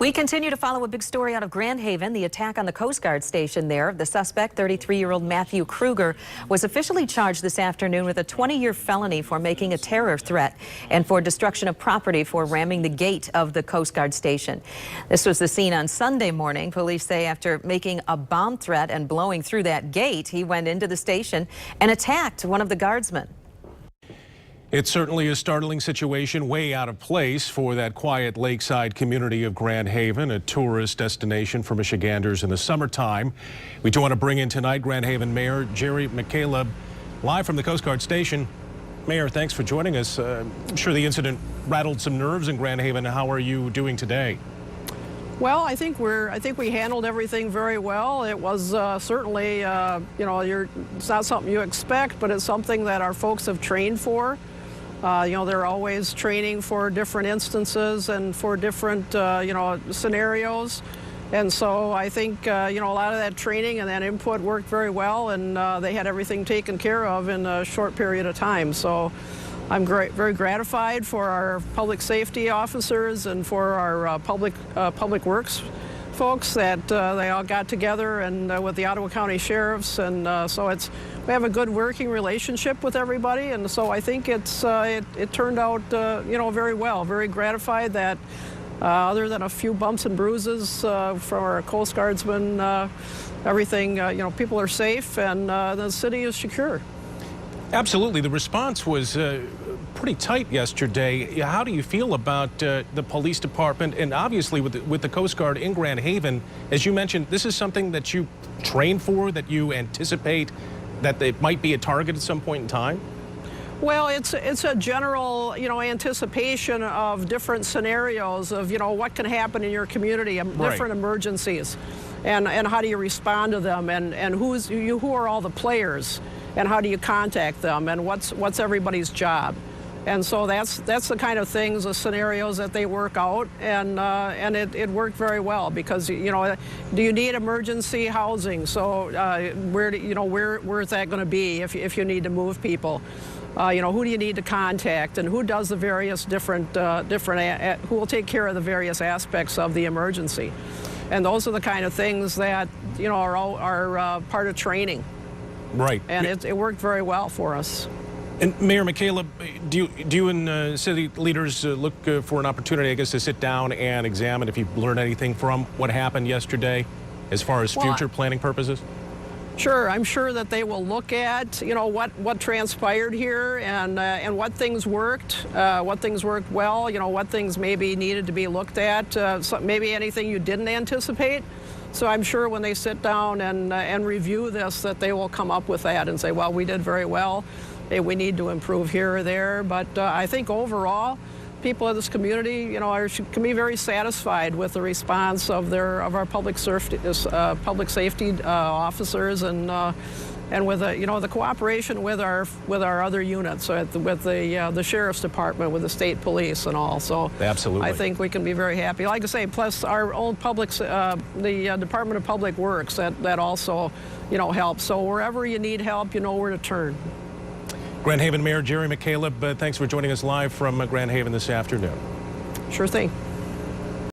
We continue to follow a big story out of Grand Haven, the attack on the Coast Guard station there. The suspect, 33-year-old Matthew Kruger, was officially charged this afternoon with a 20-year felony for making a terror threat and for destruction of property for ramming the gate of the Coast Guard station. This was the scene on Sunday morning. Police say after making a bomb threat and blowing through that gate, he went into the station and attacked one of the guardsmen. It's certainly a startling situation, way out of place for that quiet lakeside community of Grand Haven, a tourist destination for Michiganders in the summertime. We do want to bring in tonight Grand Haven Mayor Geri McCaleb, live from the Coast Guard station. Mayor, thanks for joining us. I'm sure the incident rattled some nerves in Grand Haven. How are you doing today? Well, I think we handled everything very well. It was certainly, it's not something you expect, but it's something that our folks have trained for. They're always training for different instances and for different, scenarios. And so I think, a lot of that training and that input worked very well, and they had everything taken care of in a short period of time. So I'm very gratified for our public safety officers and for our public works folks that they all got together and with the Ottawa County Sheriffs, and so we have a good working relationship with everybody, and so I think it turned out very well. Very gratified that other than a few bumps and bruises from our Coast Guardsmen, everything people are safe and the city is secure. Absolutely. The response was pretty tight yesterday. How do you feel about the police department and obviously with the Coast Guard in Grand Haven? As you mentioned, this is something that you train for, that you anticipate that it might be a target at some point in time? Well, it's a general, anticipation of different scenarios of, what can happen in your community, different emergencies, and how do you respond to them, and who are all the players, and how do you contact them, and what's everybody's job. And so that's the kind of things, the scenarios that they work out, and it worked very well because do you need emergency housing? So where is that going to be if you need to move people? Who do you need to contact, and who does the various who will take care of the various aspects of the emergency? And those are the kind of things that are part of training. Right. And it worked very well for us. And Mayor McCaleb, do you and city leaders look for an opportunity, I guess, to sit down and examine if you've learned anything from what happened yesterday as far as future planning purposes? Sure. I'm sure that they will look at, what transpired here and what things worked well, what things maybe needed to be looked at, maybe anything you didn't anticipate. So I'm sure when they sit down and review this that they will come up with that and say, well, we did very well. We need to improve here or there. But I think overall, people in this community, can be very satisfied with the response of our public safety officers and with the cooperation with our other units, with the Sheriff's Department, with the state police and all. So absolutely, I think we can be very happy. Like I say, plus our own the Department of Public Works that also helps. So wherever you need help, you know where to turn. Grand Haven Mayor Geri McCaleb, thanks for joining us live from Grand Haven this afternoon. Sure thing.